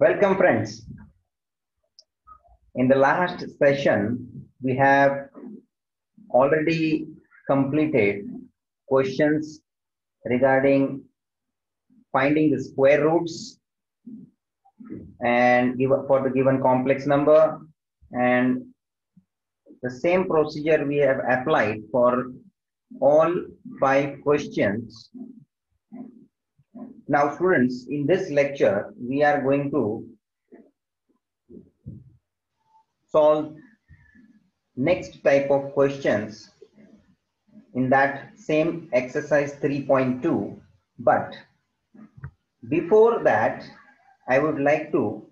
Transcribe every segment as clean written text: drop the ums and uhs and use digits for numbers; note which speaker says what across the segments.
Speaker 1: Welcome, friends. In the last session, we have already completed questions regarding finding the square roots and for the given complex number, and the same procedure we have applied for all 5 questions. Now, students, in this lecture, we are going to solve next type of questions in that same exercise 3.2. But before that, I would like to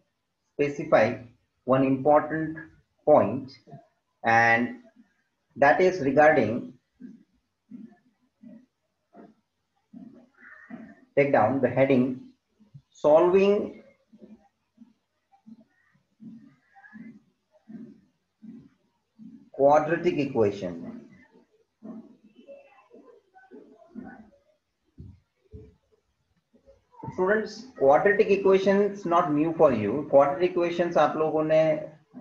Speaker 1: specify one important point, and that is regarding, take down the heading, solving quadratic equation. Students, quadratic equations not new for you. Quadratic equations आप लोगों ने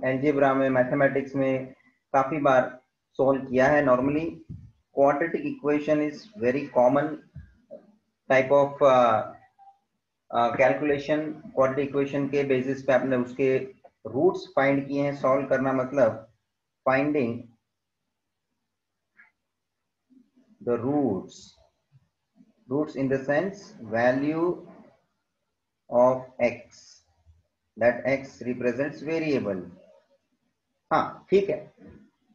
Speaker 1: algebra में, mathematics में काफी बार solve किया है. Normally, quadratic equation is very common type of calculation. Quadratic equation के basis पे आपने उसके roots find किए हैं. Solve करना मतलब finding the roots in the sense value of x, that x represents variable. हाँ, ठीक है,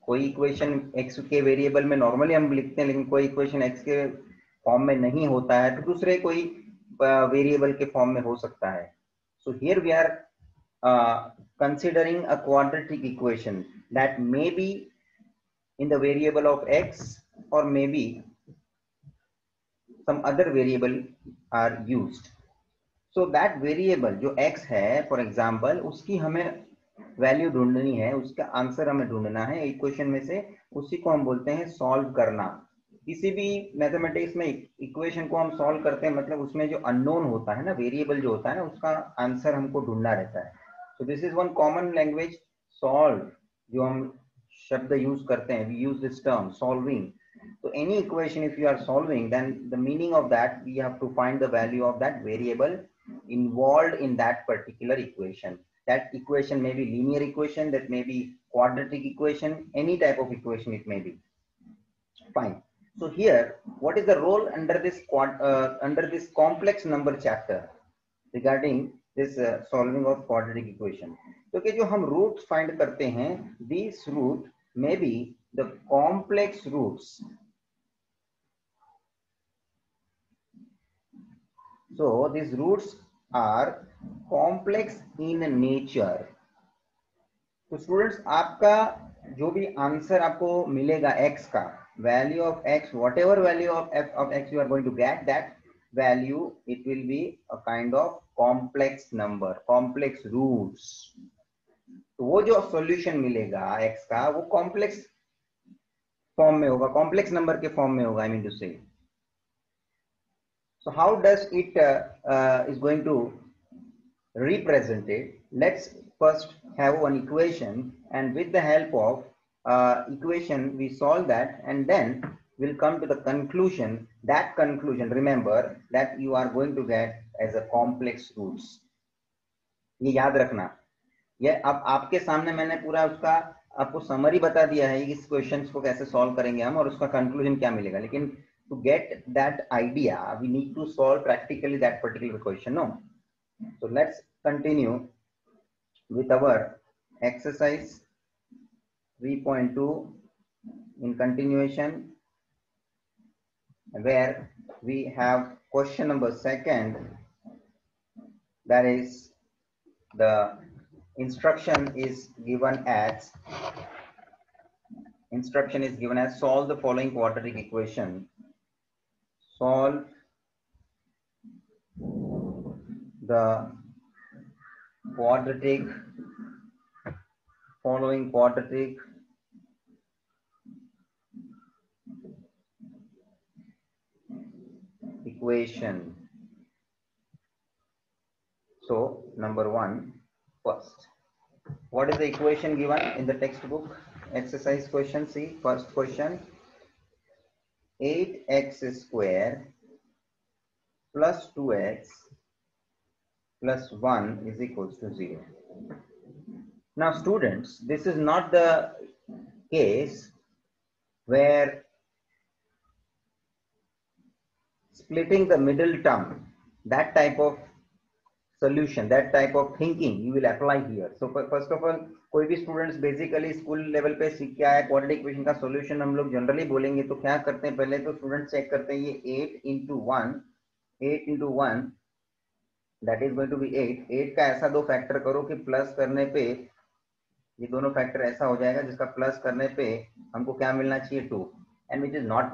Speaker 1: कोई इक्वेशन x के वेरिएबल में नॉर्मली हम लिखते हैं, लेकिन कोई इक्वेशन x के फॉर्म में नहीं होता है तो दूसरे कोई वेरिएबल के फॉर्म में हो सकता है. So here we are considering a quadratic equation that may be in the variable of x or maybe some other variable are used. So that variable जो x है, for example, उसकी हमें value ढूंढनी है, उसका आंसर हमें ढूंढना है इक्वेशन में से. उसी को हम बोलते हैं सॉल्व करना. किसी भी मैथमेटिक्स में इक्वेशन को हम सॉल्व करते हैं मतलब उसमें जो अननोन होता है ना, वेरिएबल जो होता है ना, उसका आंसर हमको ढूंढना रहता है. So this is one common language, solve, जो हम शब्द यूज करते हैं. We use this term solving. So any equation if you are solving, then the meaning of that, we have to find the value of that variable involved in that particular equation. That equation may be linear equation, that may be quadratic equation, any type of equation it may be. Fine. So here, what is the role under this complex number chapter regarding this solving of quadratic equation? क्योंकि जो हम roots find करते हैं, these root may be the complex roots. So these roots are complex in nature. तो students, आपका जो भी answer आपको मिलेगा x का, value of x, whatever value of x you are going to get, that value it will be a kind of complex number, complex roots. तो वो जो सॉल्यूशन मिलेगा x का, वो कॉम्प्लेक्स फॉर्म में होगा, कॉम्प्लेक्स नंबर के फॉर्म में होगा, आई मीन टू से. So how does it is going to represent it? Let's first have one equation, and with the help of equation we solve that, and then we'll come to the conclusion. That conclusion, remember, that you are going to get as a complex roots. ये याद रखना. ये अब आपके सामने मैंने पूरा उसका आपको समरी बता दिया है कि इस क्वेश्चन को कैसे सॉल्व करेंगे हम और उसका कंक्लूजन क्या मिलेगा, लेकिन to get that idea we need to solve practically that particular question. No, so let's continue with our exercise 3.2 in continuation, where we have question number 2. That is, the instruction is given as solve the following quadratic equation. Solve the following quadratic equation. So number 1 first. What is the equation given in the textbook? Exercise question C. First question, 8x square plus 2x plus 1 is equals to 0. Now students, this is not the case where splitting the middle term, that type of solution, that type of thinking you will apply here. So first of all, कोई भी students basically school level पे सीख के आया quadratic equation का solution हम लोग generally बोलेंगे तो क्या करते हैं, पहले तो स्टूडेंट चेक करते हैं ये 8 into 1 that is going to be 8 का ऐसा दो फैक्टर करो कि प्लस करने पे ये दोनों फैक्टर ऐसा हो जाएगा जिसका प्लस करने पे हमको क्या मिलना चाहिए 2, and which is not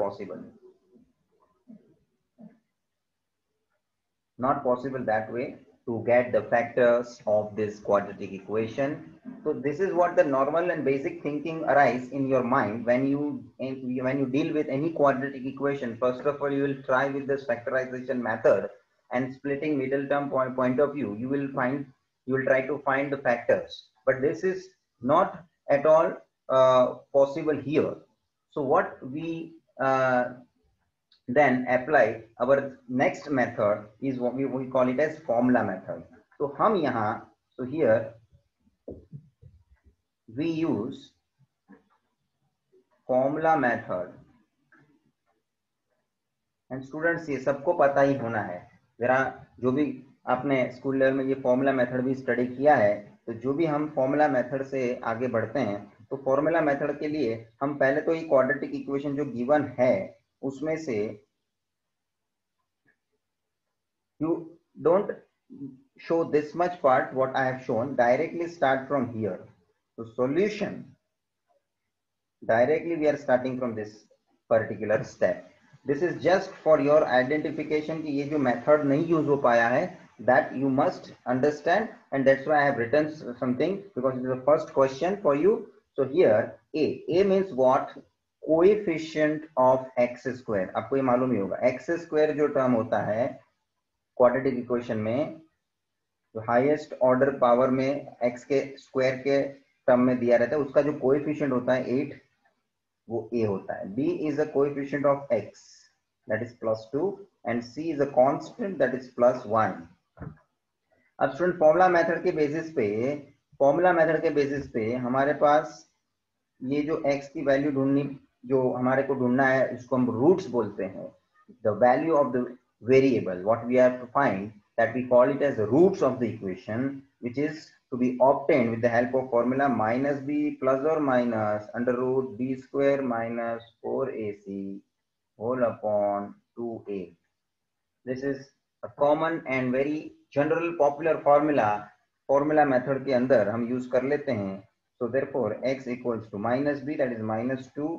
Speaker 1: possible that way to get the factors of this quadratic equation. So this is what the normal and basic thinking arise in your mind when you deal with any quadratic equation. First of all, you will try with this factorization method and splitting middle term point of view. You will try to find the factors, but this is not at all possible here. So what we then apply our next method is what we call it as formula method. So hum yahan, so here we use formula method, and students ये सबको पता ही होना है, जरा जो भी आपने school level में ये फॉर्मूला मेथड भी स्टडी किया है, तो जो भी हम फॉर्मूला मेथड से आगे बढ़ते हैं तो फॉर्मूला मेथड के लिए हम पहले तो ये क्वाड्रेटिक इक्वेशन जो गिवन है उसमें से you don't show this much part what I have shown, directly start from here. So solution, directly we are starting from this particular step. This is just for your identification कि ये जो method नहीं use हो पाया है, that you must understand, and that's why I have written something because it is the first question for you. So here A means what? Coefficient of x square. आपको ये मालूम ही होगा, x square जो term होता है quadratic equation में, जो highest order power में x के स्क्वायर के टर्म में दिया रहता है, उसका जो कोएफिशिएंट होता है 8, वो a होता है. b is a coefficient of x, that is +2, and c is a constant, that is +1. अब स्टूडेंट फॉर्मूला मेथड के बेसिस पे हमारे पास ये जो x की वैल्यू ढूंढनी, जो हमारे को ढूंढना है, उसको हम रूट्स बोलते हैं. The value of the variable, what we have to find, that we call it as the roots of the equation, which is to be obtained with the help of formula minus b plus or minus under root b square minus 4ac whole upon 2a. This is a common and very general popular formula method के अंदर हम use कर लेते हैं. So therefore x equals to minus b, that is minus 2,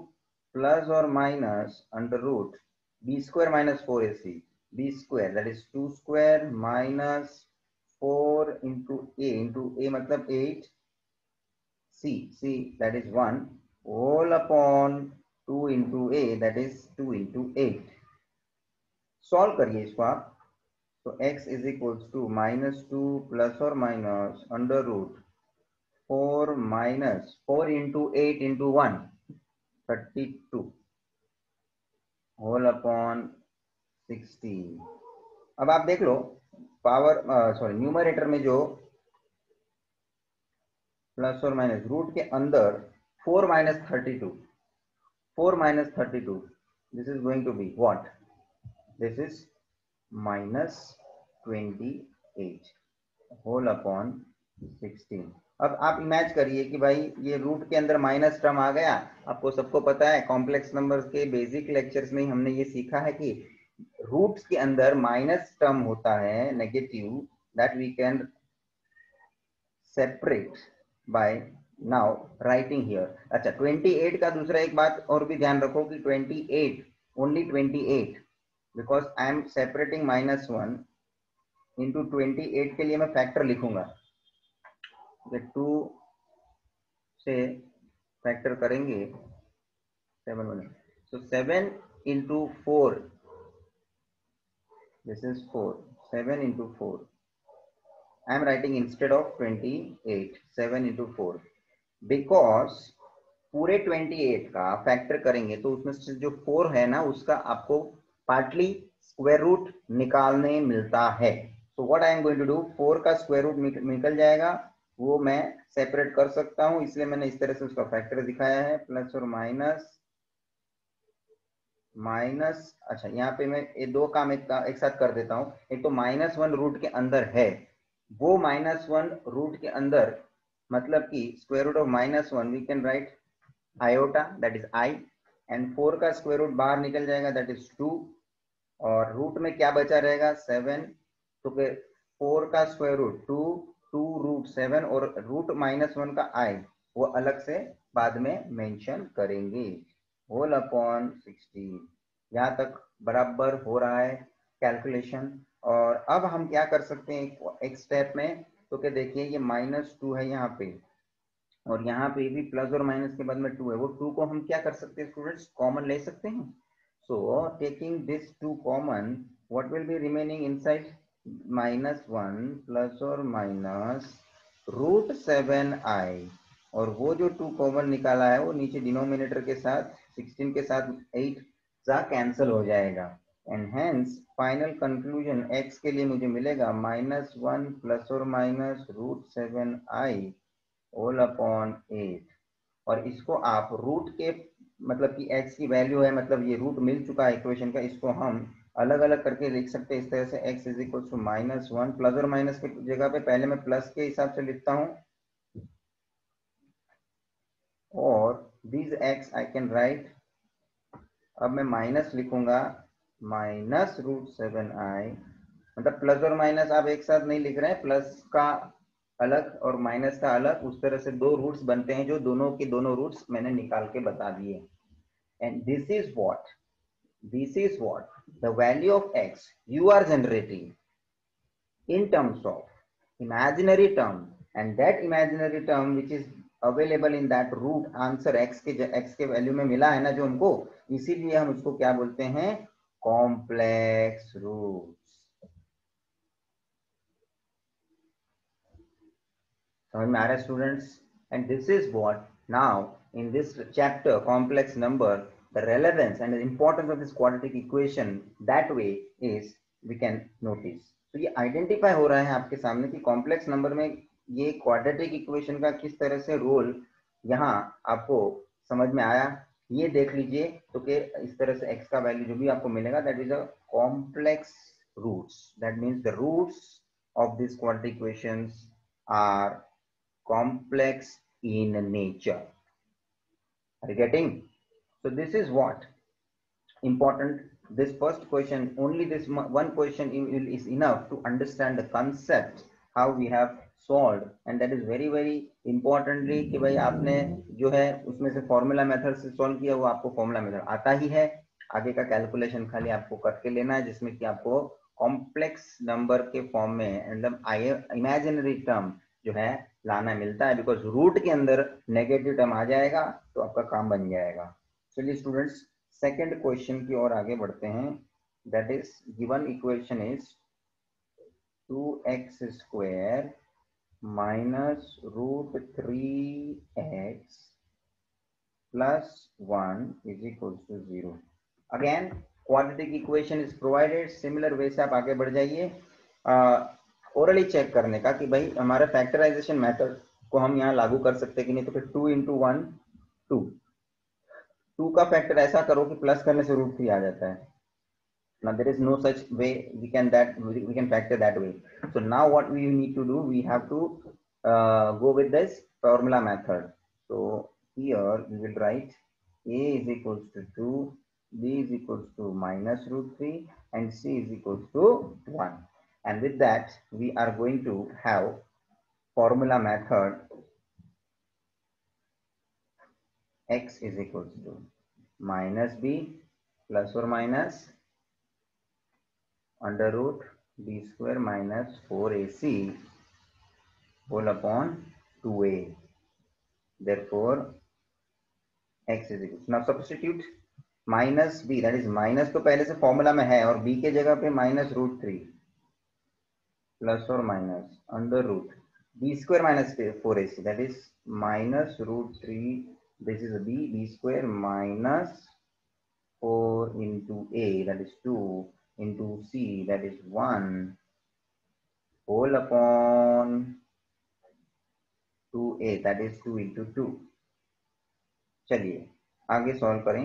Speaker 1: plus or minus under root b square minus 4ac, b square, that is 2 square minus 4 into a मतलब 8, c that is 1 whole upon 2 into a, that is 2 into 8. Solve करिए इसको आप. तो x is equals to minus 2 plus or minus under root 4 minus 4 into 8 into 1, 32 whole upon 60. अब आप देख low power numerator में जो प्लस और माइनस रूट के अंदर 4 minus 32, this is going to be what? This is minus 28 whole upon 16. अब आप इमेज करिए कि भाई ये रूट के अंदर माइनस टर्म आ गया. आपको सबको पता है कॉम्प्लेक्स नंबर्स के बेसिक लेक्चर्स में हमने ये सीखा है कि रूट्स के अंदर माइनस टर्म होता है negative, that we can separate by now writing here. अच्छा 28 का दूसरा एक बात और भी ध्यान रखो कि 28 only 28, because I am separating -1 into 28 के लिए मैं फैक्टर लिखूंगा. 2 से फैक्टर करेंगे 7, so 7 into 4, this is 4, 7 into 4, I am writing instead of 28 7 into 4 because पूरे 28 का फैक्टर करेंगे तो उसमें से जो 4 है ना उसका आपको पार्टली स्क्वायर रूट निकालने मिलता है. तो what I am going to do, 4 का स्क्वायर रूट निकल जाएगा, वो मैं सेपरेट कर सकता हूं, इसलिए मैंने इस तरह से उसका फैक्टर दिखाया है, प्लस और माइनस माइनस. अच्छा यहाँ पे मैं ये दो काम एक साथ कर देता हूँ. एक तो -1 रूट के अंदर है, वो -1 रूट के अंदर मतलब कि square root of -1 we can write iota that is i, and 4 का स्क्वायर रूट बाहर निकल जाएगा दैट इज 2, और रूट में क्या बचा रहेगा 7. तो फिर 4 का स्क्वायर रूट 2, 2 रूट 7 और रूट -1 का आई वो अलग से बाद में मेंशन करेंगे. Whole upon 16. यहाँ तक बराबर हो रहा है कैलकुलेशन. और अब हम क्या कर सकते हैं एक स्टेप में, तो क्या देखिए ये -2 है यहाँ पे, और यहाँ पे भी प्लस और माइनस के बाद में 2 है, वो 2 को हम क्या कर सकते हैं स्टूडेंट्स, कॉमन ले सकते हैं. So taking this 2 common, what will be remaining inside, -1 plus और माइनस रूट 7i, और वो जो 2 कॉमन निकाला है वो नीचे डिनोमिनेटर के साथ 16 के साथ 8 सा कैंसिल हो जाएगा, and hence final conclusion x के लिए मुझे मिलेगा -1 प्लस और minus root 7i whole upon 8. और इसको आप रूट के मतलब कि x की वैल्यू है, मतलब ये रूट मिल चुका है इक्वेशन का, इसको हम अलग अलग करके लिख सकते हैं इस तरह से, x is equal to -1, plus और माइनस की जगह पे पहले मैं प्लस के हिसाब से लिखता हूं, और this x I can write, अब मैं माइनस लिखूंगा माइनस रूट 7i, मतलब प्लस और माइनस आप एक साथ नहीं लिख रहे हैं, प्लस का अलग और माइनस का अलग, उस तरह से दो रूट्स बनते हैं जो दोनों के दोनों रूट्स मैंने निकाल के बता दिए. And this is what the value of x you are generating in terms of imaginary term, and that imaginary term which is available in that root answer x के वैल्यू में मिला है ना जो हमको, इसीलिए हम उसको क्या बोलते हैं, कॉम्प्लेक्स रूट्स. समझ में आ रहा है students? And this is what now in this chapter complex number, the relevance and the importance of this quadratic equation that way is we can notice. तो ये आइडेंटिफाई हो रहा है आपके सामने कि कॉम्प्लेक्स नंबर में ये क्वाड्रेटिक इक्वेशन का किस तरह से रोल यहाँ आपको समझ में आया, ये देख लीजिए. तो कि इस तरह से x का वैल्यू जो भी आपको मिलेगा that is a complex roots, that means the roots of this quadratic equations are complex in nature. Are you getting? So this is what important. This first question, only this one question is enough to understand the concept how we have solved, and that is very very importantly कि भाई आपने जो है उसमें से formula method से solve किया, वो आपको फॉर्मूला मेथड आता ही है, आगे का कैलकुलेशन खाली आपको करके लेना है, जिसमें कि आपको कॉम्प्लेक्स नंबर के फॉर्म में मतलब इमेजिनरी टर्म जो है लाना मिलता है, बिकॉज रूट के अंदर नेगेटिव टर्म आ जाएगा तो आपका काम बन जाएगा. चलिए स्टूडेंट्स सेकंड क्वेश्चन की ओर आगे बढ़ते हैं. That is given equation is 2x square minus root 3x plus 1 is equal to 0. Again quadratic equation is provided. Similar way से आप आगे बढ़ जाइए ओरली चेक करने का कि भाई हमारे फैक्टराइजेशन मेथड को हम यहाँ लागू कर सकते हैं कि नहीं. तो फिर 2 into 1 2 का फैक्टर ऐसा करो कि प्लस करने से रूट 3 आ जाता है. Now there is no such way we can factor that way. So now what we need to do, we have to go with this formula method. So here we will write a is equals to 2, b is equals to minus root 3, and c is equals to 1. And with that we are going to have formula method x is equals to minus b plus or minus under root b square minus 4ac whole upon 2a. Therefore x is equal to, now substitute minus b, that is minus तो पहले से formula में है और b के जगह पे minus root 3, plus or minus under root b square minus 4ac, that is minus root 3, this is a b square minus 4 into a, that is 2, into c, that is 1, whole upon 2a, that is 2 into 2. चलिए आगे solve करें.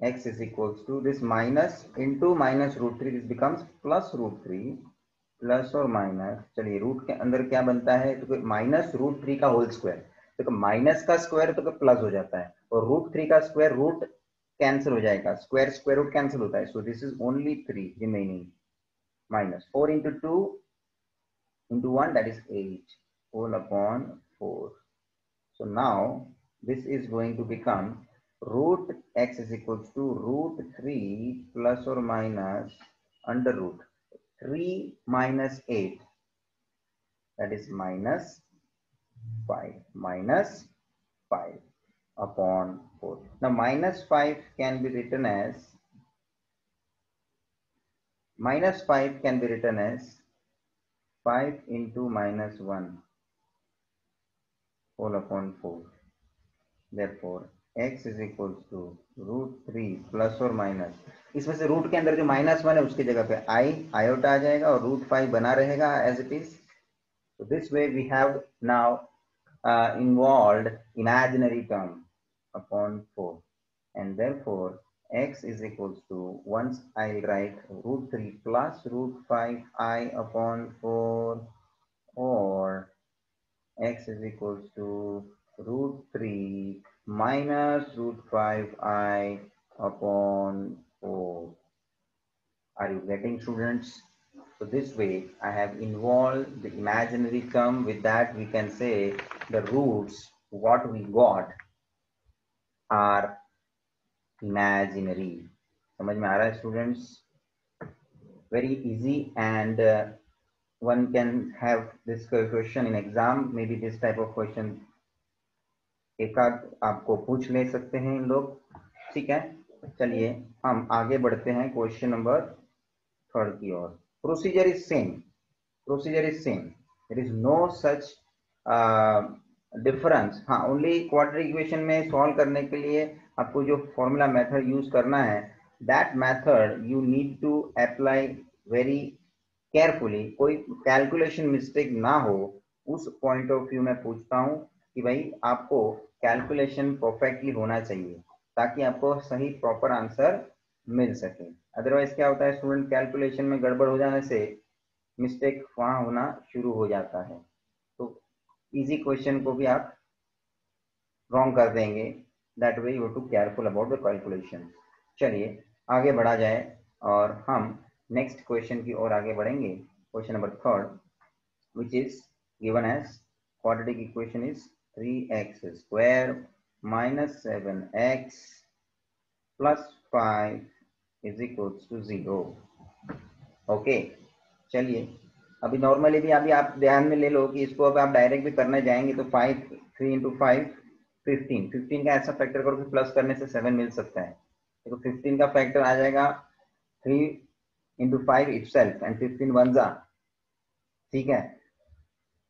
Speaker 1: x is equals to this minus into minus root 3, this becomes plus root 3 plus और minus. चलिए root के अंदर क्या बनता है, तो माइनस रूट 3 का होल स्क्वायर, तो माइनस का स्क्वायर तो प्लस हो जाता है, और रूट 3 का स्क्वायर रूट कैंसिल हो जाएगा, स्क्वायर स्क्वायर रूट कैंसिल होता है. So this is only 3 remaining, minus 4 into 2 into 1, that is 8 whole upon 4. So now this is going to become root x is equals to root 3 plus or minus under root 3 minus 8, that is minus 5 upon 4. Now minus 5 can be written as minus 5 can be written as 5 into minus 1 whole upon 4. Therefore x is equals to root 3 plus or minus, इसमें से root के अंदर जो minus 1 है उसकी जगह पे iota आ जाएगा और रूट 5 बना रहेगा as it is. So this way we have now involved imaginary term upon 4, and therefore x is equals to, once I'll write root 3 plus root 5i upon 4, or x is equals to root 3 minus root 5i upon 4. Are you getting, students? So this way I have involved the imaginary term. With that we can say the roots what we got are imaginary. समझ में आ रहा है students? Very easy, and one can have this question in exam. Maybe this type of question एक आध आपको पूछ ले सकते हैं इन लोग. ठीक है, चलिए हम आगे बढ़ते हैं क्वेश्चन नंबर 3 की ओर. Procedure is same, there is no such difference. हाँ, ओनली क्वाड्रेटिक इक्वेशन में सॉल्व करने के लिए आपको जो फॉर्मूला मेथड यूज करना है, that method you need to apply very carefully. कोई कैलकुलेशन मिस्टेक ना हो, उस पॉइंट ऑफ व्यू में पूछता हूं कि भाई आपको कैलकुलेशन परफेक्टली होना चाहिए ताकि आपको सही प्रॉपर आंसर मिल सके. अदरवाइज क्या होता है स्टूडेंट, कैलकुलेशन में गड़बड़ हो जाने से मिस्टेक वहां होना शुरू हो जाता है. तो इजी क्वेश्चन को भी आप रॉन्ग कर देंगे. That way you have to careful about the calculation. चलिए आगे बढ़ा जाए और हम नेक्स्ट क्वेश्चन की ओर आगे बढ़ेंगे. Question number 3, which is given as quadratic equation is 3x square minus 7x plus 5 is equals to 0. Okay, चलिए अभी नॉर्मली भी अभी आप ध्यान में ले लो कि इसको अब आप डायरेक्ट भी करने जाएंगे तो 3 into 5 15 का ऐसा फैक्टर करो कि प्लस करने से 7 मिल सकता है. तो 15 का फैक्टर आ जाएगा 3 into 5 itself and 15 1 जा. ठीक है,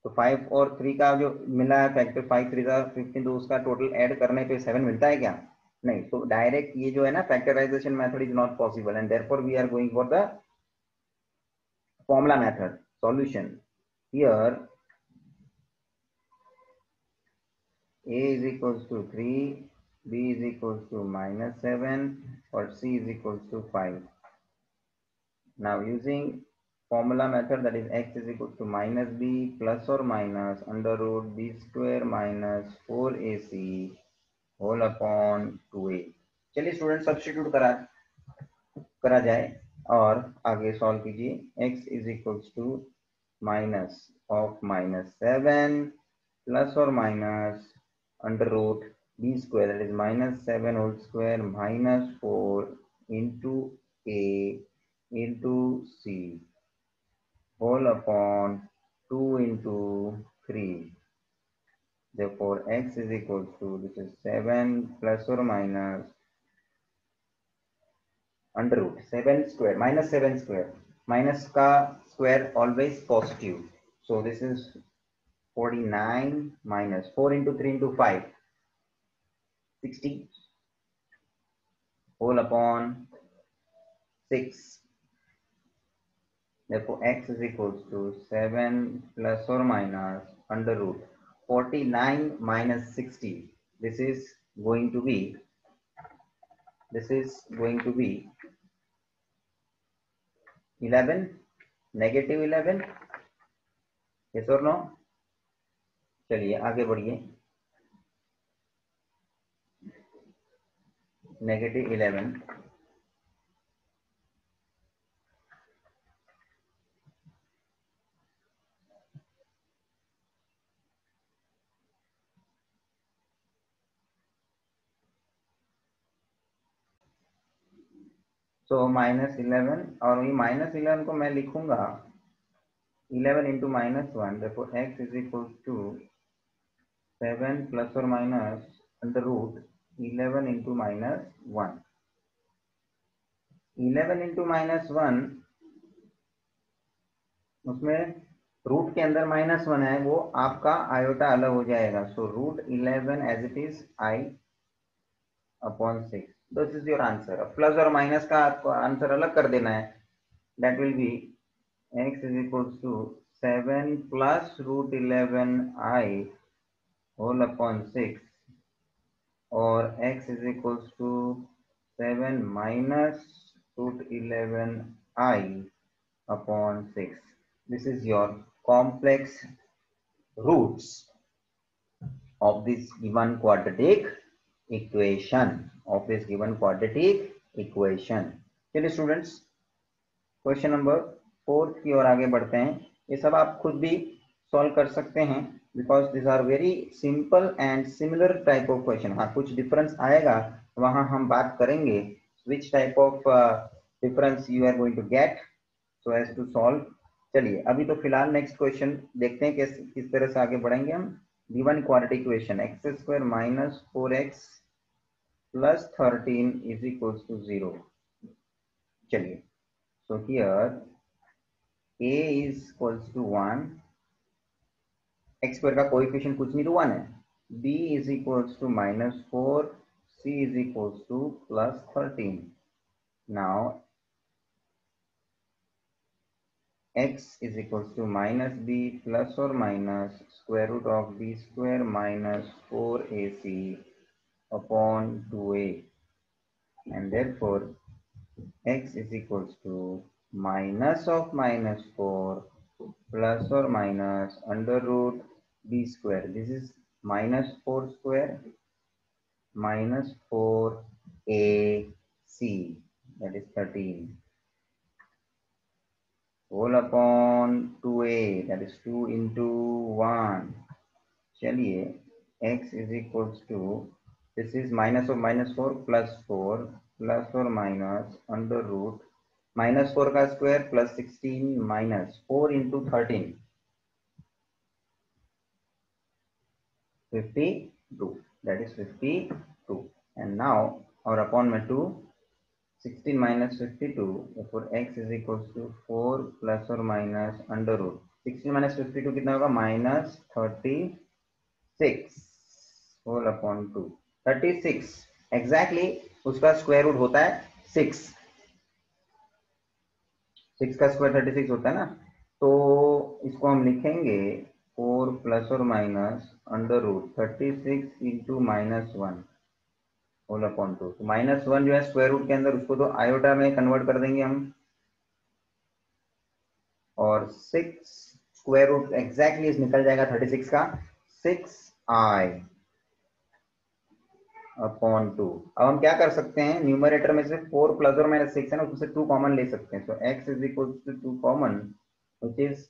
Speaker 1: तो 5 और 3 का जो मिला है फैक्टर 5 3 जा 15, तो उसका टोटल ऐड करने पे 7 मिलता है क्या? नहीं. तो डायरेक्ट ये जो है ना factorisation method is not possible, and therefore we are going for the formula method solution. Here a is equals to 3, b is equals to minus 7, or c is equals to 5. Now using formula method, that is x is equals to minus b plus or minus under root b square minus 4ac whole upon 2a. चलिए student substitute करा जाए और आगे solve कीजिए. x is equals to minus of minus 7 plus or minus under root b square, that is minus 7 whole square minus 4 into a into c whole upon 2 into 3. Therefore x is equals to, this is 7 plus or minus under root 7 square minus 7 square, minus का square always positive. So this is 49 minus 4 into 3 into 5, 60 whole upon 6. Therefore, x is equals to 7 plus or minus under root 49 minus 60. This is going to be -11, negative 11. Yes or no? चलिए आगे बढ़िए. negative 11. So -11 और ये -11 को मैं लिखूंगा 11 into -1. Therefore x is equals to 7 plus or minus under root 11 into -1. 11 into -1 उसमें root के अंदर -1 है, वो आपका आयोटा अलग हो जाएगा. So root 11 as it is I upon 6. This is your answer. Plus और माइनस का आपको आंसर अलग कर देना है. That will be x is equals to 7 plus root 11 I whole upon 6 और x is equals to 7 minus root 11 I upon 6. This is your complex roots of this given quadratic equation. चलिए students, question number 4 की ओर आगे बढ़ते हैं. ये सब आप खुद भी सॉल्व कर सकते हैं because this are very simple and similar type of question. हाँ, कुछ डिफरेंस आएगा, वहां हम बात करेंगे which type of difference you are going to get so as to solve. चलिए अभी तो फिलहाल नेक्स्ट क्वेश्चन देखते हैं किस तरह से आगे बढ़ेंगे हम. Given quadratic equation x² minus 4x plus 13 is equals to 0. चलिए, so here a is equals to 1, x² का कोएफिशिएंट कुछ नहीं तो 1 है. b is equals to -4, c is equals to plus 13. Now x is equals to minus b plus or minus square root of b square minus 4ac upon 2a, and therefore x is equals to minus of minus 4 plus or minus under root b square. This is minus 4 square minus 4ac, that is 13, whole upon 2a, that is 2 into 1. चलिए x is equals to, this is minus of minus 4 plus 4 plus or minus under root minus 4 का square plus 16 minus 4 into 13, 52, that is 52. And now our upon में 2, 16 minus 52, therefore x is equals to 4 plus or minus under root 16 minus 52 कितना होगा minus 36 whole upon 2. 36 exactly उसका square root होता है 6. 6 का square 36 होता है ना, तो इसको हम लिखेंगे 4 प्लस और minus under root 36 into -1 whole upon 2. तो -1 जो है स्क्वायर रूट के अंदर, उसको तो आयोटा में कन्वर्ट कर देंगे हम, और 6 स्क्वायर रूट एग्जैक्टली निकल जाएगा 36 का 6i अपॉन 2. अब हम क्या कर सकते हैं, न्यूमरेटर में से 4 प्लस और माइनस 6 है ना, उसमें से 2 कॉमन ले सकते हैं. So x is equal to 2 common, which is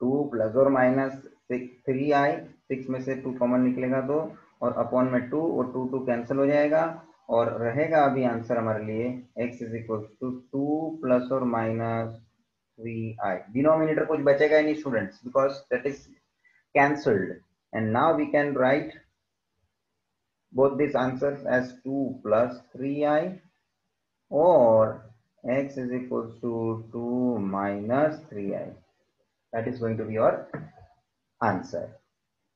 Speaker 1: 2 plus और माइनस 3i. 6 में से 2 कॉमन निकलेगा तो, और अपॉन में 2 और 2 कैंसिल हो जाएगा, और रहेगा अभी आंसर हमारे लिए x is equal to 2 plus और माइनस 3i. डिनोमिनेटर कुछ बचेगा ही नहीं students, because that is cancelled. And now we can write both these answers as 2 plus 3i, or x is equals to 2 minus 3i. That is going to be your answer.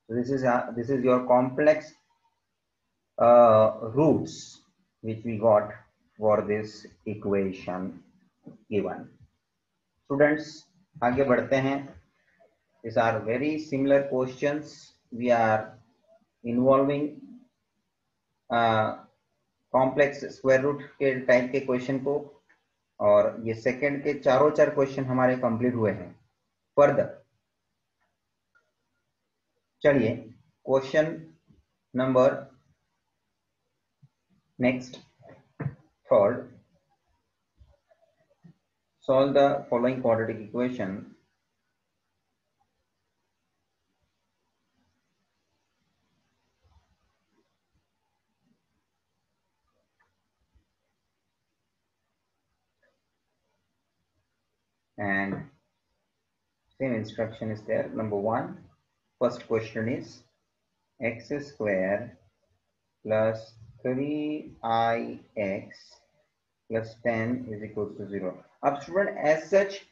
Speaker 1: So this is your complex roots which we got for this equation given. Students, आगे बढ़ते हैं. These are very similar questions. We are involving complex square root के type के question को, और ये second के चारों चार क्वेश्चन हमारे कंप्लीट हुए हैं. फर्दर चलिए question number next third. Solve the following quadratic equation. And same instruction is there. Number 1, first question is x square plus 3ix plus 10 is equals to 0. अब student, as such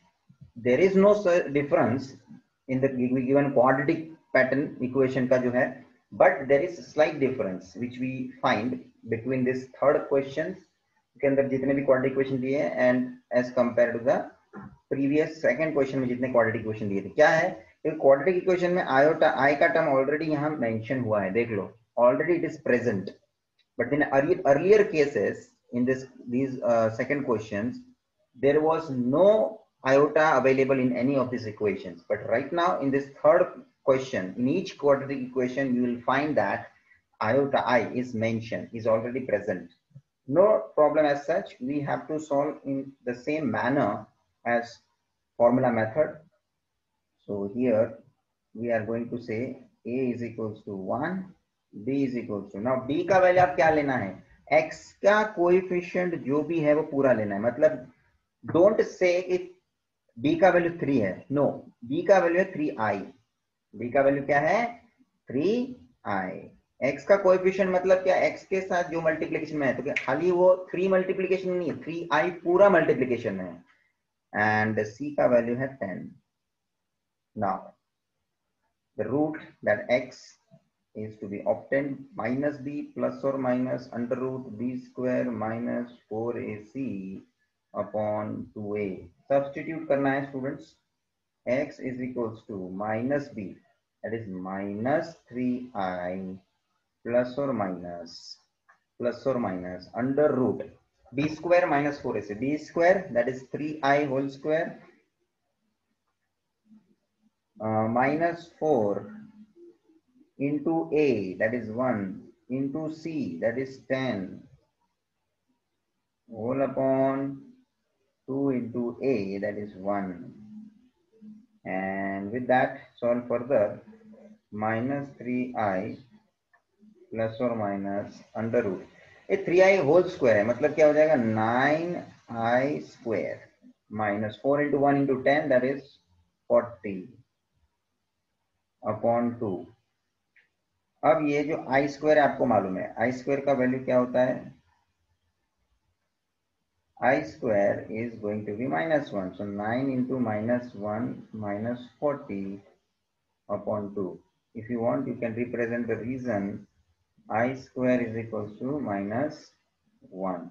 Speaker 1: there is no difference in the given quadratic pattern equation का जो है, but there is slight difference which we find between this third question के अंदर जितने भी quadratic equation दिए हैं and as compared to the previous second question में जितने quadratic equation दिए थे. क्या है कि quadratic equation में iota I का term already यहाँ mention हुआ है, देख लो, already it is present. But in earlier cases, in these second questions, there was no iota available in any of these equations. But right now, in this third question, in each quadratic equation, you will find that iota I is mentioned, is already present. No problem as such. We have to solve in the same manner as formula method. So here we are going to say a is equals to 1, b is equals to, now b का value आप क्या लेना है, x का coefficient जो भी है वो पूरा लेना है. मतलब डोंट से कि b का वैल्यू 3 है, नो, b का वैल्यू है 3i. b का वैल्यू क्या है, 3i. x का कोएफिशिएंट मतलब क्या, x के साथ जो मल्टीप्लिकेशन में है, तो क्या खाली वो 3 मल्टीप्लिकेशन नहीं है, 3i पूरा मल्टीप्लिकेशन में है. एंड c का वैल्यू है 10. Now the root that x is to be obtained minus b plus or minus under root b square minus 4ac upon 2a. Substitute करना है students. X is equals to minus b, that is minus 3i plus or minus under root b square minus 4ac. b square, that is 3i whole square, minus 4 into a, that is 1, into c, that is 10, whole upon 2 into a, that is 1. And with that, solve further. Minus 3i plus or minus under root. ये 3i whole square है, मतलब क्या हो जाएगा, 9i square minus 4 into 1 into 10, that is 40 upon 2. अब ये जो आई square आपको मालूम है, आई स्क्वायर का वैल्यू क्या होता है, i square is going to be minus 1. सो 9 into minus 1 minus 40 upon 2. If you want, you can represent the reason i square is equal to minus 1.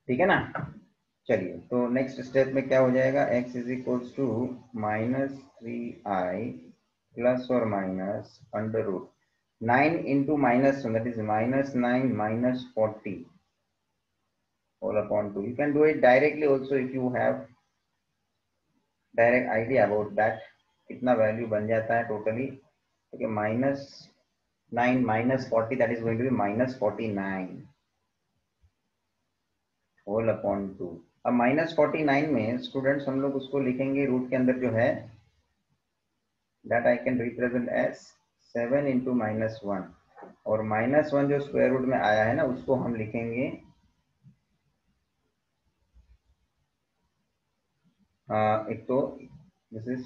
Speaker 1: ठीक है ना. चलिए, तो नेक्स्ट स्टेप में क्या हो जाएगा, x is equal to minus 3i plus or minus under root 9 into minus 1, that is minus 9 minus 40 all upon 2. You can do it directly also if you have direct idea about that कितना value बन जाता है totally. ठीक है, minus 9 minus 40, that is going to be minus 49 all upon 2. अब minus 49 में students हम लोग उसको लिखेंगे रूट के अंदर जो है, that I can represent as 7 into minus 1, और minus 1 जो स्क्वायर रूट में आया है ना, उसको हम लिखेंगे एक तो this is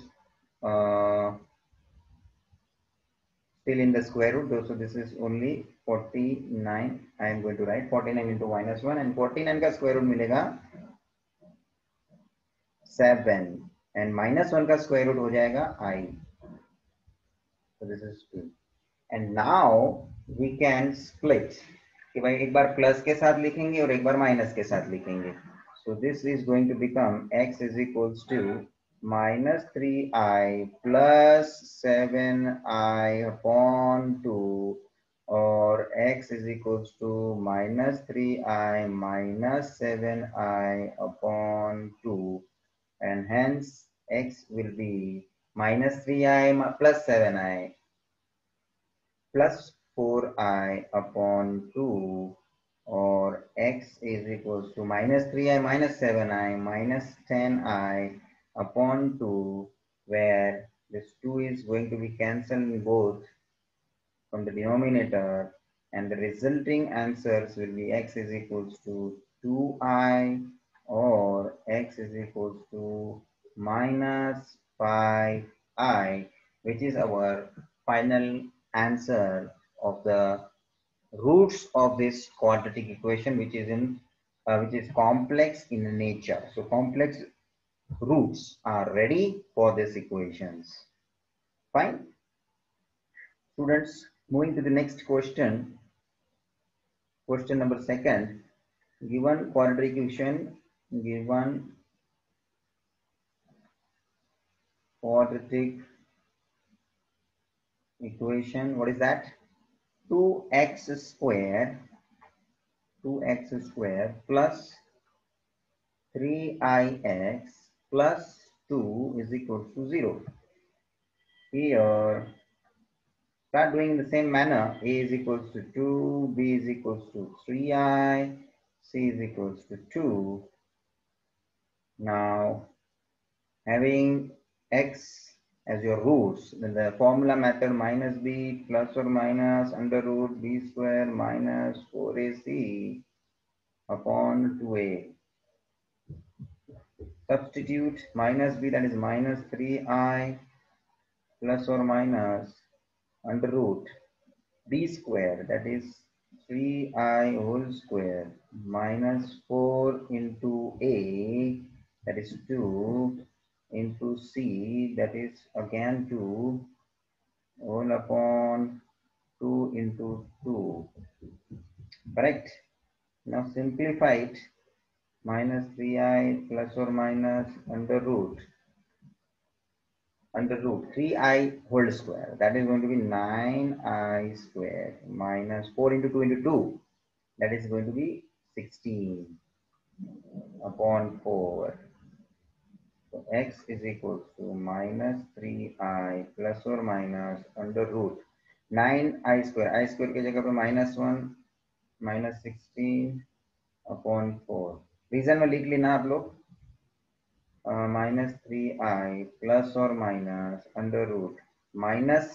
Speaker 1: still in the square root, so this is only 49. I am going to write 49 into -1, and 49 का square root मिलेगा 7, and -1 का square root हो जाएगा I. So this is 2. And now we can split कि भाई एक बार plus के साथ लिखेंगे और एक बार माइनस के साथ लिखेंगे. So this is going to become x is equals to minus 3i plus 7i upon 2, or x is equals to minus 3i minus 7i upon 2, and hence x will be minus 3i plus 7i plus 4i upon 2, or x is equals to minus 3i minus 7i minus 10i upon 2, where this 2 is going to be cancelled both from the denominator, and the resulting answers will be x is equals to 2i, or x is equals to minus 5i, which is our final answer of the roots of this quadratic equation, which is complex in nature. So complex roots are ready for these equations. Fine. Students, moving to the next question. Question number 2. Given quadratic equation, what is that? 2x square plus 3ix plus 2 is equal to 0. Here, start doing in the same manner. A is equals to 2, b is equals to 3i, c is equals to 2. Now, having x as your roots, then the formula method minus b plus or minus under root b square minus 4ac upon 2a. Substitute minus b, that is minus 3i plus or minus under root b square, that is 3i whole square minus 4 into a, that is 2, into c, that is again 2, all upon 2 into 2. Correct? Now simplify it. Minus 3i plus or minus under root 3i whole square, that is going to be 9i square, minus 4 into 2 into 2, that is going to be 16 upon 4. So x is equal to minus 3i plus or minus under root 9i square, I square की जगह पे -1 minus 16 upon 4. Reason में लिख लेना आप लोग, minus 3i plus or minus under root minus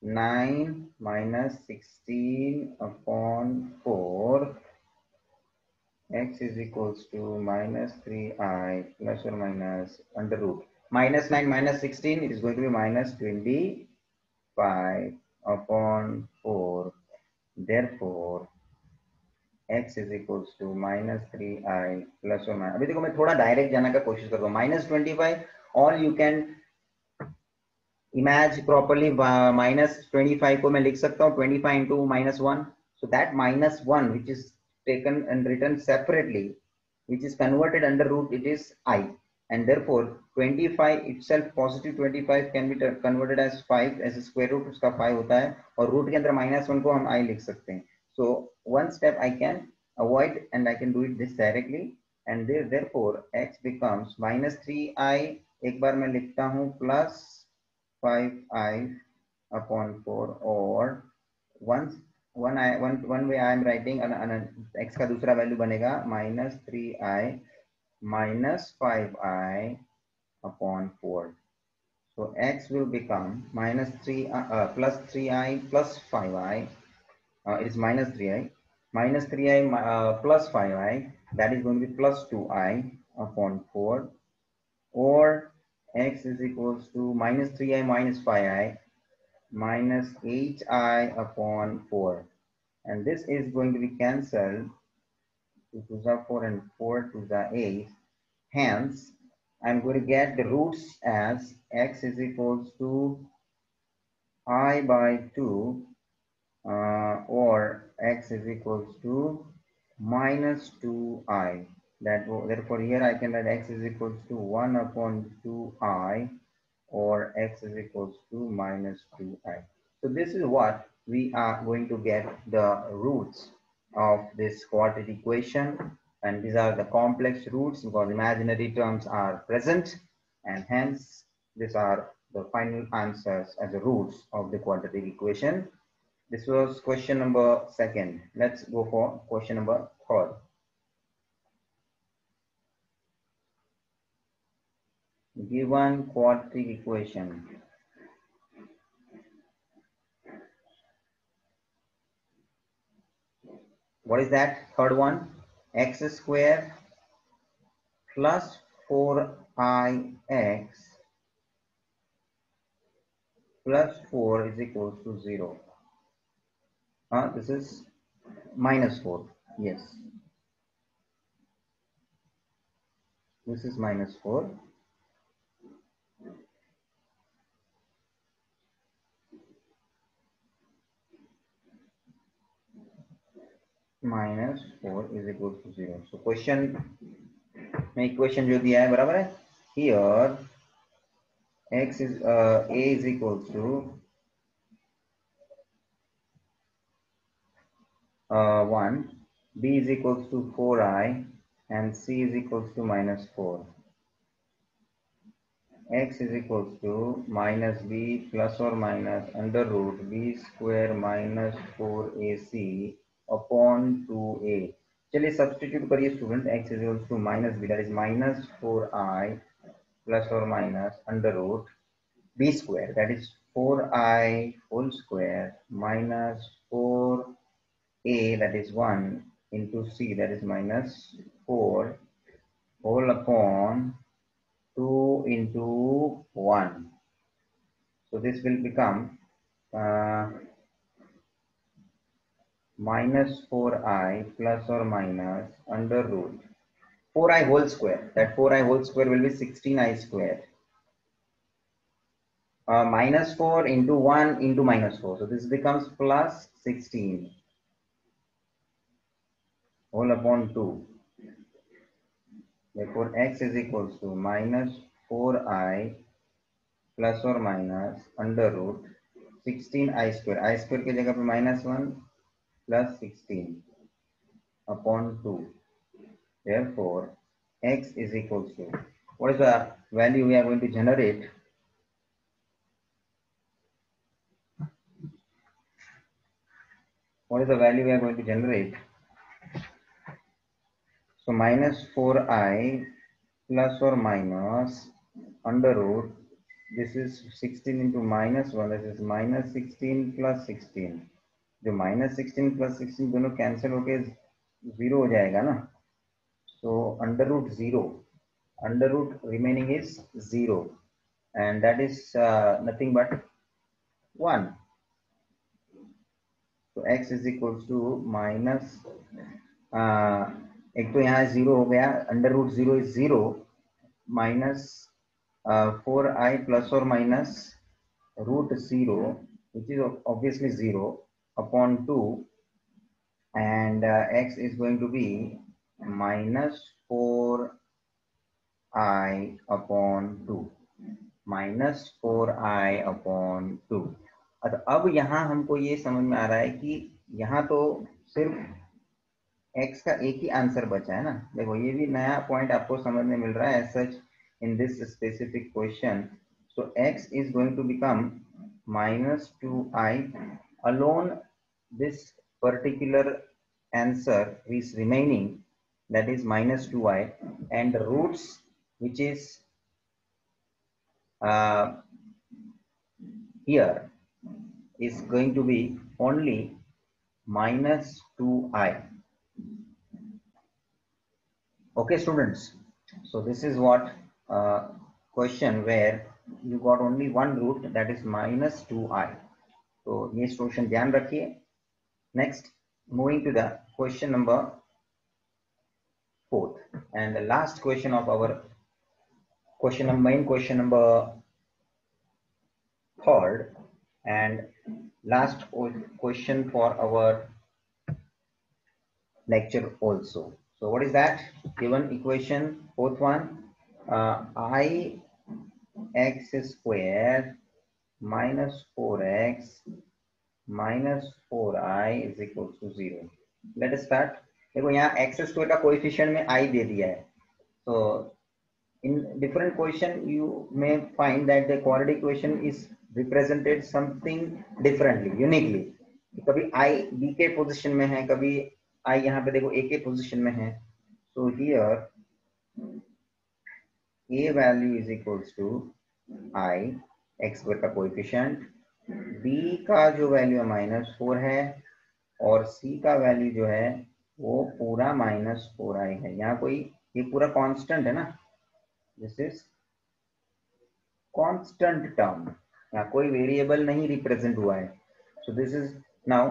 Speaker 1: 9 minus 16 upon 4, x is equals to minus 3i plus or minus under root minus 9 minus 16, it is going to be minus 25 upon 4. Therefore x is equals to minus 3i plus or minus. अभी देखो मैं थोड़ा direct जाने का कोशिश करता हूँ. minus 25, all you can imagine properly. minus 25 को मैं लिख सकता हूँ 25 into -1. So that -1 which is taken and written separately, which is converted under root, it is I, and therefore 25 itself, positive 25 can be converted as 5 as a square root, उसका 5 होता है, और root के अंदर -1 को हम I लिख सकते हैं. So one step I can avoid and I can do it this directly, and therefore x becomes minus 3i, एक बार मैं लिखता हूँ plus 5i upon 4, or one way I am writing x का दूसरा वैल्यू बनेगा minus 3i minus 5i upon 4. So x will become minus 3 plus 3i plus 5i. It is minus 3i plus 5i, that is going to be plus 2i upon 4, or x is equals to minus 3i minus 5i, minus 8i upon 4. And this is going to be cancelled. 2 to the 4 and 4 to the 8. Hence, I'm going to get the roots as x is equals to I by 2 or x is equals to minus 2i. Therefore, here I can write x is equals to 1 upon 2i or x is equals to minus 2i. So this is what we are going to get the roots of this quadratic equation, and these are the complex roots because imaginary terms are present, and hence these are the final answers as the roots of the quadratic equation. This was question number second. Let's go for question number third. Given quadratic equation. What is that third one? X square plus 4ix plus 4 is equals to 0. This is minus 4. Yes. This is minus 4. Minus 4 is equals to 0. So question में equation जो दिया है बराबर है. Here x is a is equals to 1, b is equals to 4i, and c is equals to minus 4. X is equals to minus b plus or minus under root b square minus 4ac upon 2a. चलिए substitute करिए student. x is equals to minus b, that is minus 4i plus or minus under root b square, that is 4i whole square minus 4a, that is 1, into c, that is minus 4 whole upon 2 into 1. So this will become minus 4i plus or minus under root 4i whole square. That 4i whole square will be 16i square. Minus 4 into 1 into minus 4. So this becomes plus 16 whole upon 2. Therefore, x is equals to minus 4i plus or minus under root 16i square. I square की जगह पे minus 1 plus 16 upon 2. Therefore, x is equals to, what is the value we are going to generate? What is the value we are going to generate? So minus 4i plus or minus under root, this is 16 into minus 1, this is minus 16 plus 16. जो minus 16 plus 16 दोनों cancel होके 0 हो जाएगा ना. So under root 0, under root remaining is 0, and that is nothing but 1. So x is equals to minus एक तो यहाँ 0 हो गया, under root 0 is 0, minus 4i plus or minus root 0, which is obviously 0, upon 2, and x is going to be minus 4i upon 2. minus 4i upon 2. अब यहाँ हमको ये समझ में आ रहा है कि यहाँ तो सिर्फ x का एक ही आंसर बचा है ना. देखो ये भी नया पॉइंट आपको समझ में मिल रहा है. As such in this specific question, so x is going to become minus 2i alone. This particular answer is remaining, that is minus 2i, and the roots which is here is going to be only minus 2i. Okay students, so this is what question where you got only one root, that is minus 2i. तो ये question ध्यान रखिए। Next, moving to the question number 4th and the last question of our main question number 3rd and last question for our lecture also. So what is that? Given equation 4th one, I x square minus 4x minus 4i is equal to 0. Let us start. देखो यहाँ x square का coefficient में i दे दिया है, तो in different question you may find that the quadratic equation is represented something differently, uniquely. कभी i b के position में है, कभी i यहाँ पे देखो a के पोजीशन में है. So here a value is equals to i x square का कोएफिशिएंट, b का जो वैल्यू है -4 है और c का वैल्यू जो है वो पूरा -4i है. यहाँ कोई ये पूरा कांस्टेंट है ना, दिस इज कांस्टेंट टर्म, यहाँ कोई वेरिएबल नहीं रिप्रेजेंट हुआ है. So this is now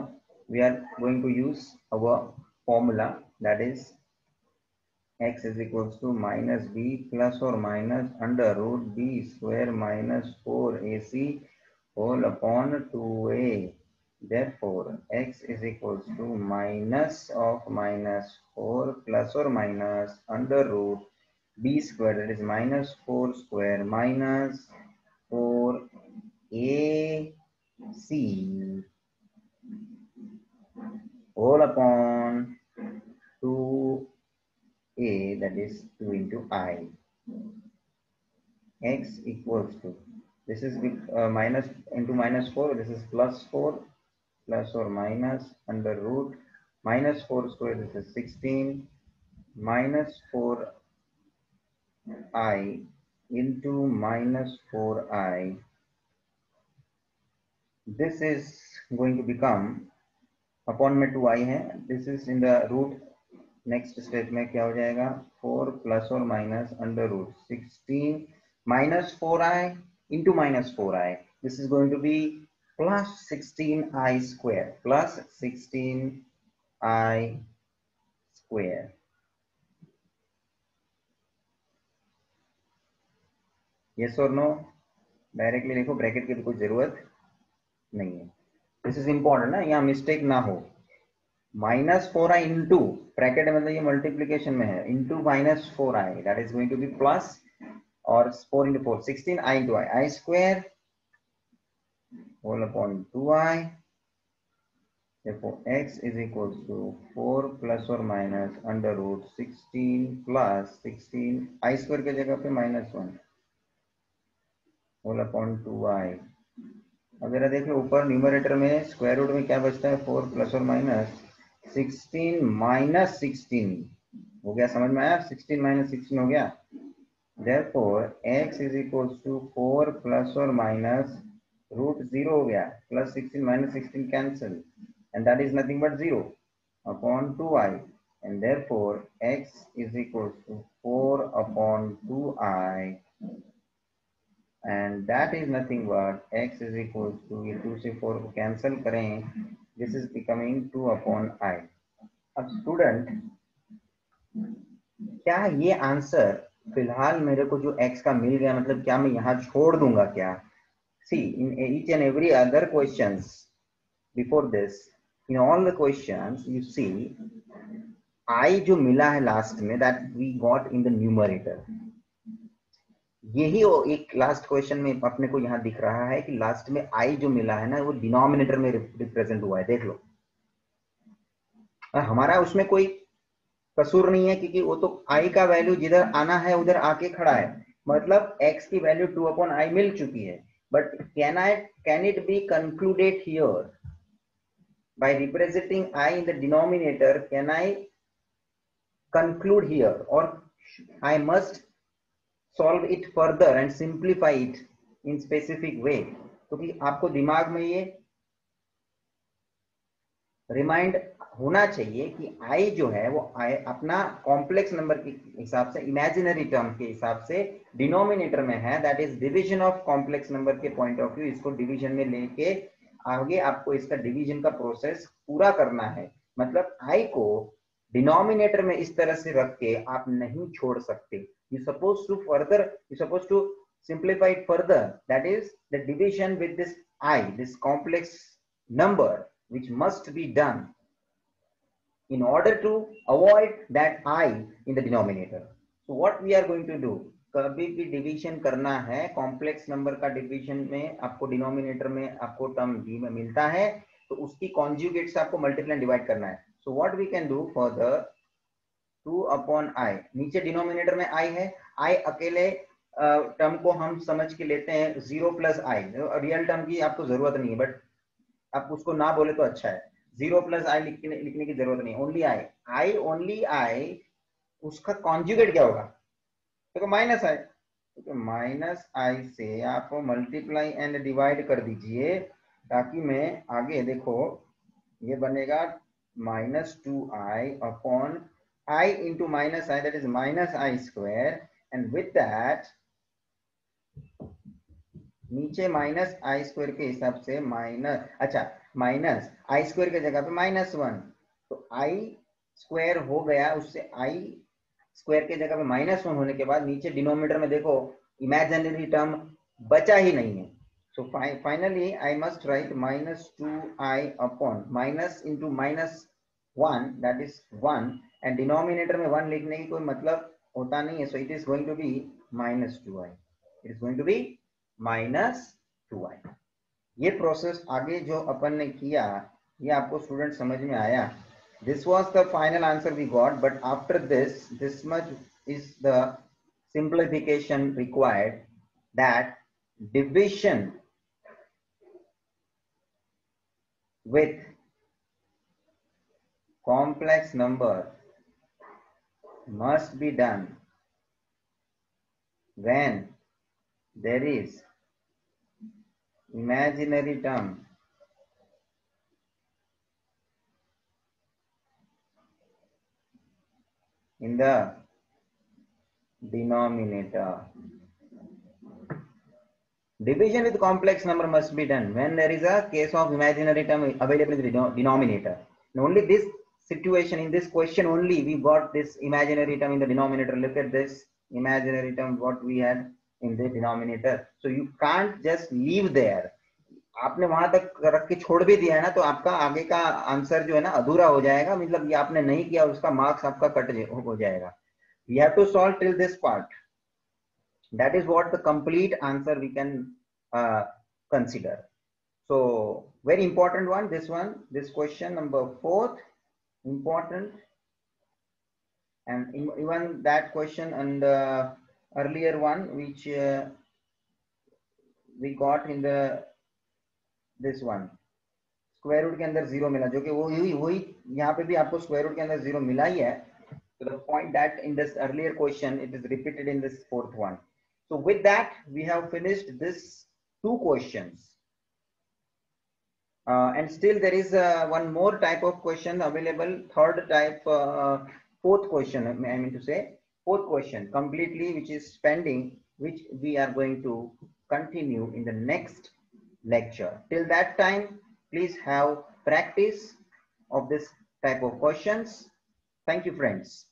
Speaker 1: we are going to use our formula, that is x is equals to minus b plus or minus under root b square minus 4ac whole upon 2a. Therefore x is equals to minus of minus 4 plus or minus under root b square, that is minus 4 square minus 4ac whole upon 2a, that is 2 into I. X equals to, this is minus into minus 4, this is plus 4 plus or minus under root minus 4 square, this is 16 minus 4i into minus 4i. This is going to become upon में 2i है, this is in the root. Next step में क्या हो जाएगा, 4 plus और minus under root 16 minus 4i into minus 4i. This is going to be plus 16i square, plus 16i square. Yes और no? Directly लिखो, bracket की भी कोई जरूरत नहीं है. दिस इज इंपॉर्टेंट ना, यहाँ मिस्टेक ना हो. -4i इंटू ब्रैकेट मतलब ये मल्टीप्लीकेशन में है, into -4i, that is going to be plus और 4 into 4 16i into i square whole upon 2i. therefore x is equals to 4 plus or minus under root 16 plus 16 i square की जगह पे -1 whole upon 2i. अब जरा देखिए ऊपर numerator में square root में क्या बचता है, 4 प्लस और माइनस 16 माइनस 16 हो गया, समझ में आया? 16 माइनस 16 हो गया. therefore x is equals to 4 plus और माइनस रूट 0 हो गया, plus 16 minus 16 cancel and that is nothing but 0 upon 2i, and therefore x is equals to 4 upon 2i, and that is nothing but x is equals to, ये 2 से 4 को cancel करें, this is becoming 2 upon i. अब student, क्या ये answer फिलहाल मेरे को जो x का मिल गया, मतलब क्या मैं यहाँ छोड़ दूंगा क्या? See, in each and every other questions before this, in all the questions you see I जो मिला है लास्ट में, that we got in the numerator. यही एक लास्ट क्वेश्चन में अपने को यहाँ दिख रहा है कि लास्ट में i जो मिला है ना वो डिनोमिनेटर में रिप्रेजेंट हुआ है. देख लो, हमारा उसमें कोई कसूर नहीं है क्योंकि वो तो i का वैल्यू जिधर आना है उधर आके खड़ा है, मतलब x की वैल्यू 2 अपॉन i मिल चुकी है. But can it be concluded here by representing I in the denominator? Can I conclude here, or I must solve it further and simplify it in specific way? क्योंकि आपको दिमाग में ये remind होना चाहिए कि I जो है वो I अपना कॉम्प्लेक्स नंबर के हिसाब से, इमेजिनरी टर्म के हिसाब से डिनोमिनेटर में है, that is division of complex number के पॉइंट ऑफ व्यू. इसको डिवीजन में लेके आगे आपको इसका डिवीजन का प्रोसेस पूरा करना है, मतलब i को डिनोमिनेटर में इस तरह से रख के आप नहीं छोड़ सकते। You suppose to simplify it further, that is the division with this I, this complex number, which must be done in order to avoid that I in the denominator. So what we are going to do, कभी भी division करना है, complex number का division में आपको denominator में आपको term b में मिलता है, तो उसकी कॉन्जुगेट से आपको मल्टीप्लाई डिवाइड करना है। So what we can do further, 2 upon i, नीचे डिनोमिनेटर में i है, i अकेले टर्म को हम समझ के लेते हैं 0 प्लस आई, रियल टर्म की आपको जरूरत नहीं है, बट आप उसको ना बोले तो अच्छा है, 0 प्लस आई लिखने की जरूरत नहीं, ओनली आई, उसका कॉन्जुगेट क्या होगा, तो माइनस आई, तो माइनस आई से आप मल्टीप्लाई एंड डिवाइड कर दीजिए, ताकि मैं आगे देखो ये बनेगा -2i upon i into minus I, that is minus I square, and with that नीचे माइनस आई स्क्वायर के हिसाब से माइनस, अच्छा माइनस आई स्क्वायर की जगह पे -1, तो आई स्क्वायर हो गया, उससे आई स्क्वायर के जगह पे -1 होने के बाद नीचे डिनोमिनेटर में देखो इमेजिनरी टर्म बचा ही नहीं है। So finally I must write -2i upon minus into -1, that is 1, and denominator में 1 लिखने की कोई मतलब होता नहीं है, so it is going to be -2i, it is going to be -2i। ये प्रोसेस आगे जो अपन ने किया, ये आपको स्टूडेंट समझ में आया? This was the final answer we got, but after this much is the simplification required, that division with complex number must be done when there is imaginary term in the denominator. Division with complex number must be done when there is a case of imaginary term available in the denominator. And only this situation, in this question only, we got this imaginary term in the denominator. Look at this imaginary term what we had in the denominator. So you can't just leave there. आपने वहां तक रख के छोड़ भी दिया है ना, तो आपका आगे का आंसर जो है ना अधूरा हो जाएगा, मतलब ये आपने नहीं किया, उसका मार्क्स आपका कट हो जाएगा। We have to solve till this part. That is what the complete answer we can consider. So very important one, this question number 4th, important, and even that question and the earlier one which we got in the this one, square root के अंदर 0 मिला, जो कि वही यहाँ पे भी आपको स्क्वायर रूट के अंदर 0 मिला ही है. So the point that in this earlier question it is repeated in this 4th one. So with that we have finished this 2 questions. And still there is one more type of question available, third type, 4th question, I mean to say 4th question completely, which is pending, which we are going to continue in the next lecture. Till that time, please have practice of this type of questions. Thank you, friends.